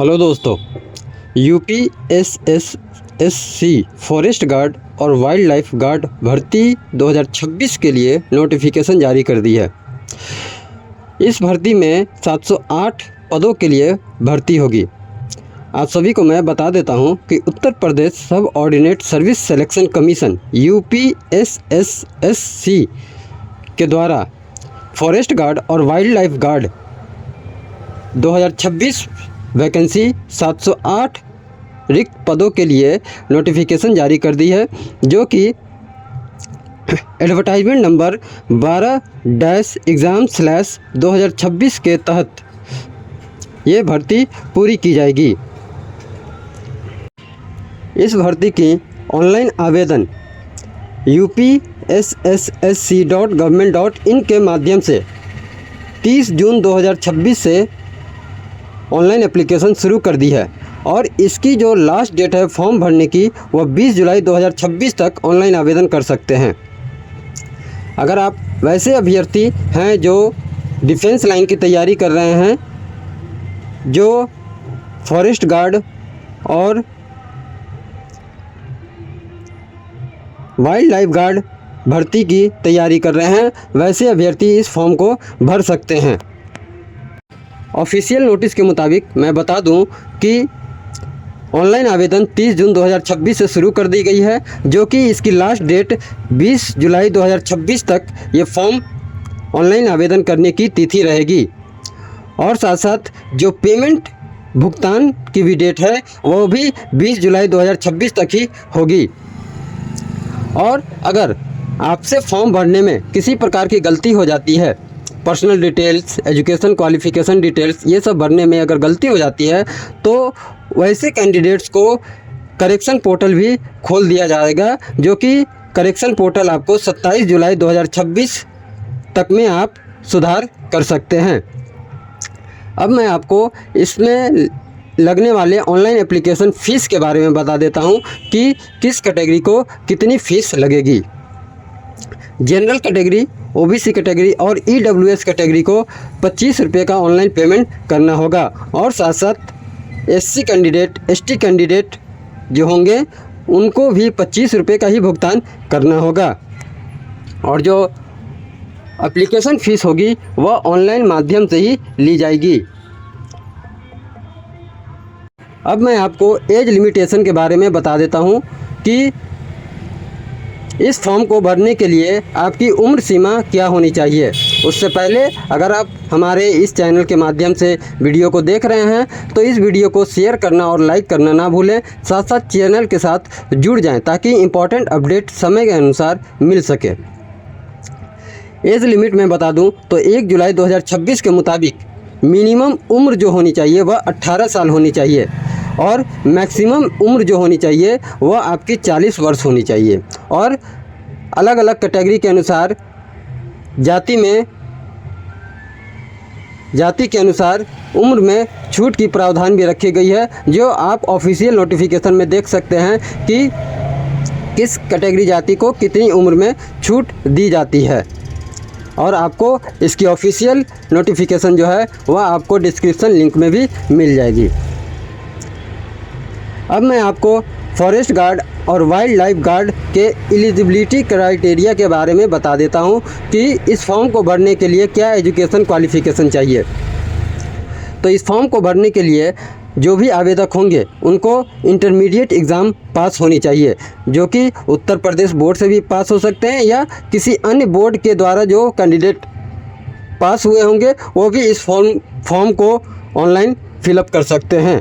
Hello दोस्तों, UPSSSC forest guard और wild life guard भर्ती 2026 के लिए नोटिफिकेशन जारी कर दी है। इस भर्ती में 708 पदों के लिए भर्ती होगी। आप सभी को मैं बता देता हूं कि उत्तर प्रदेश सब ordinate service selection commission UPSSSC के द्वारा फॉरेस्ट गार्ड और वाइल्ड लाइफ गार्ड 2026 वैकेंसी 708 रिक्त पदों के लिए नोटिफिकेशन जारी कर दी है, जो कि एडवर्टाइजमेंट नंबर 12-एग्ज़ाम/2026 के तहत ये भर्ती पूरी की जाएगी। इस भर्ती की ऑनलाइन आवेदन upssc.government.in के माध्यम से 30 जून 2026 से ऑनलाइन एप्लीकेशन शुरू कर दी है और इसकी जो लास्ट डेट है फॉर्म भरने की वह 20 जुलाई 2026 तक ऑनलाइन आवेदन कर सकते हैं। अगर आप वैसे अभ्यर्थी हैं जो डिफेंस लाइन की तैयारी कर रहे हैं, जो फॉरेस्ट गार्ड और वाइल्ड लाइफ गार्ड भर्ती की तैयारी कर रहे हैं, वैसे अभ्यर्थी इस फॉर्म को भर सकते हैं। ऑफिशियल नोटिस के मुताबिक मैं बता दूं कि ऑनलाइन आवेदन 30 जून 2026 से शुरू कर दी गई है, जो कि इसकी लास्ट डेट 20 जुलाई 2026 तक ये फॉर्म ऑनलाइन आवेदन करने की तिथि रहेगी। और साथ साथ जो पेमेंट भुगतान की भी डेट है वो भी 20 जुलाई 2026 तक ही होगी। और अगर आपसे फॉर्म भरने में किसी प्रकार की गलती हो जाती है, personal details, education qualification details, ये सब भरने में अगर गलती हो जाती है तो वैसे कैंडिडेट्स को करेक्शन पोर्टल भी खोल दिया जाएगा, जो कि करेक्शन पोर्टल आपको 27 जुलाई 2026 तक में आप सुधार कर सकते हैं। अब मैं आपको इसमें लगने वाले ऑनलाइन एप्लीकेशन फ़ीस के बारे में बता देता हूं कि किस कैटेगरी को कितनी फ़ीस लगेगी। जनरल कैटेगरी, ओबीसी कैटेगरी और ईडब्ल्यूएस कैटेगरी को 25 रुपये का ऑनलाइन पेमेंट करना होगा और साथ साथ एससी कैंडिडेट, एसटी कैंडिडेट जो होंगे उनको भी 25 रुपये का ही भुगतान करना होगा। और जो एप्लीकेशन फ़ीस होगी वह ऑनलाइन माध्यम से ही ली जाएगी। अब मैं आपको एज लिमिटेशन के बारे में बता देता हूं कि इस फॉर्म को भरने के लिए आपकी उम्र सीमा क्या होनी चाहिए। उससे पहले अगर आप हमारे इस चैनल के माध्यम से वीडियो को देख रहे हैं तो इस वीडियो को शेयर करना और लाइक करना ना भूलें। साथ साथ चैनल के साथ जुड़ जाएं ताकि इम्पॉर्टेंट अपडेट समय के अनुसार मिल सके। एज लिमिट में बता दूं तो 1 जुलाई 2026 के मुताबिक मिनिमम उम्र जो होनी चाहिए वह 18 साल होनी चाहिए और मैक्सिमम उम्र जो होनी चाहिए वह आपकी 40 वर्ष होनी चाहिए। और अलग अलग कैटेगरी के अनुसार जाति के अनुसार उम्र में छूट की प्रावधान भी रखी गई है, जो आप ऑफिशियल नोटिफिकेशन में देख सकते हैं कि किस कैटेगरी जाति को कितनी उम्र में छूट दी जाती है। और आपको इसकी ऑफिशियल नोटिफिकेशन जो है वह आपको डिस्क्रिप्शन लिंक में भी मिल जाएगी। अब मैं आपको फॉरेस्ट गार्ड और वाइल्ड लाइफ गार्ड के एलिजिबिलिटी क्राइटेरिया के बारे में बता देता हूं कि इस फॉर्म को भरने के लिए क्या एजुकेशन क्वालिफ़िकेशन चाहिए। तो इस फॉर्म को भरने के लिए जो भी आवेदक होंगे उनको इंटरमीडिएट एग्ज़ाम पास होनी चाहिए, जो कि उत्तर प्रदेश बोर्ड से भी पास हो सकते हैं या किसी अन्य बोर्ड के द्वारा जो कैंडिडेट पास हुए होंगे वो भी इस फॉर्म को ऑनलाइन फिलअप कर सकते हैं।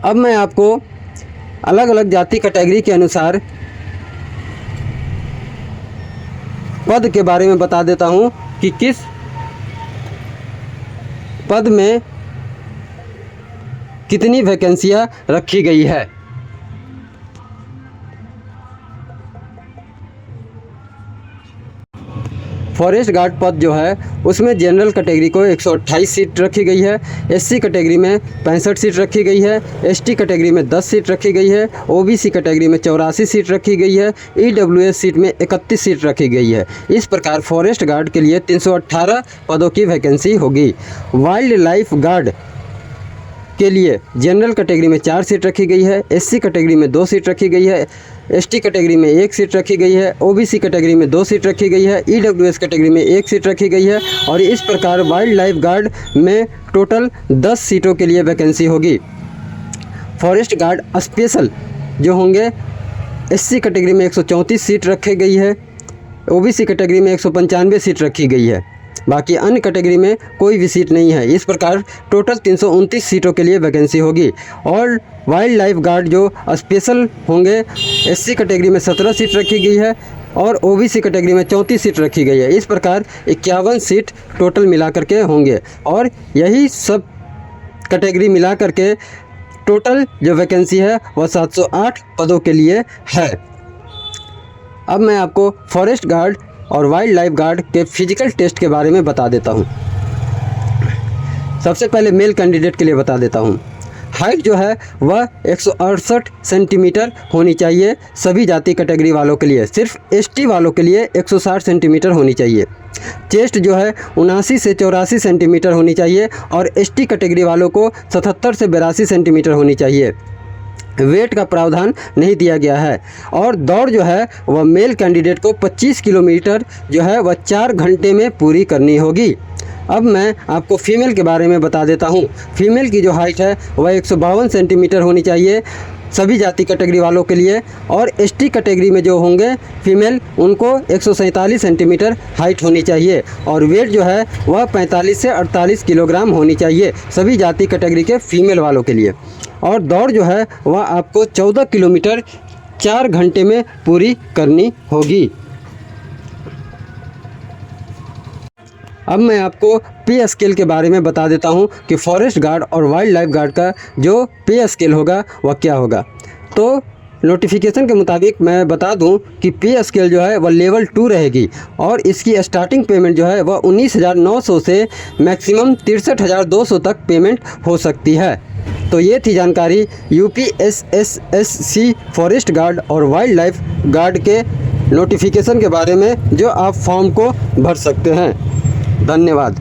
अब मैं आपको अलग अलग जाति कैटेगरी के अनुसार पद के बारे में बता देता हूं कि किस पद में कितनी वैकेंसियां रखी गई है। फॉरेस्ट गार्ड पद जो है उसमें जनरल कैटेगरी को 128 सीट रखी गई है, एससी कैटेगरी में 65 सीट रखी गई है, एसटी कैटेगरी में 10 सीट रखी गई है, ओबीसी कैटेगरी में 84 सीट रखी गई है, ईडब्ल्यूएस सीट में 31 सीट रखी गई है। इस प्रकार फॉरेस्ट गार्ड के लिए 318 पदों की वैकेंसी होगी। वाइल्ड लाइफ गार्ड के लिए जनरल कैटेगरी में 4 सीट रखी गई है, एससी कैटेगरी में 2 सीट रखी गई है, एसटी कैटेगरी में 1 सीट रखी गई है, ओबीसी कैटेगरी में 2 सीट रखी गई है, ईडब्ल्यूएस कैटेगरी में 1 सीट रखी गई है। और इस प्रकार वाइल्ड लाइफ गार्ड में टोटल 10 सीटों के लिए वैकेंसी होगी। फॉरेस्ट गार्ड स्पेशल जो होंगे, एससी कैटेगरी में 134 सीट रखी गई है, ओबीसी कैटेगरी में 195 सीट रखी गई है, बाकी अन्य कैटेगरी में कोई भी सीट नहीं है। इस प्रकार टोटल 329 सीटों के लिए वैकेंसी होगी। और वाइल्ड लाइफ गार्ड जो स्पेशल होंगे, एससी कैटेगरी में 17 सीट रखी गई है और ओबीसी कैटेगरी में 34 सीट रखी गई है। इस प्रकार 51 सीट टोटल मिला करके होंगे और यही सब कैटेगरी मिला करके टोटल जो वैकेंसी है वह 708 पदों के लिए है। अब मैं आपको फॉरेस्ट गार्ड और वाइल्ड लाइफ गार्ड के फिजिकल टेस्ट के बारे में बता देता हूँ। सबसे पहले मेल कैंडिडेट के लिए बता देता हूँ। हाइट जो है वह 168 सेंटीमीटर होनी चाहिए सभी जाति कैटेगरी वालों के लिए। सिर्फ एसटी वालों के लिए 160 सेंटीमीटर होनी चाहिए। चेस्ट जो है 79 से 84 सेंटीमीटर होनी चाहिए और एसटी कैटेगरी वालों को 77 से 82 सेंटीमीटर होनी चाहिए। वेट का प्रावधान नहीं दिया गया है। और दौड़ जो है वह मेल कैंडिडेट को 25 किलोमीटर जो है वह 4 घंटे में पूरी करनी होगी। अब मैं आपको फ़ीमेल के बारे में बता देता हूँ। फीमेल की जो हाइट है वह 152 सेंटीमीटर होनी चाहिए सभी जाति कैटेगरी वालों के लिए। और एसटी कैटेगरी में जो होंगे फीमेल उनको 147 सेंटीमीटर हाइट होनी चाहिए और वेट जो है वह 45 से 48 किलोग्राम होनी चाहिए सभी जाति कैटेगरी के फीमेल वालों के लिए। और दौड़ जो है वह आपको 14 किलोमीटर 4 घंटे में पूरी करनी होगी। अब मैं आपको पे स्केल के बारे में बता देता हूं कि फॉरेस्ट गार्ड और वाइल्ड लाइफ गार्ड का जो पे स्केल होगा वह क्या होगा। तो नोटिफिकेशन के मुताबिक मैं बता दूं कि पे स्केल जो है वह लेवल 2 रहेगी और इसकी स्टार्टिंग पेमेंट जो है वह 19,900 से मैक्सिमम 63,200 तक पेमेंट हो सकती है। तो ये थी जानकारी यूपीएसएसएससी फॉरेस्ट गार्ड और वाइल्ड लाइफ गार्ड के नोटिफिकेशन के बारे में जो आप फॉर्म को भर सकते हैं। धन्यवाद।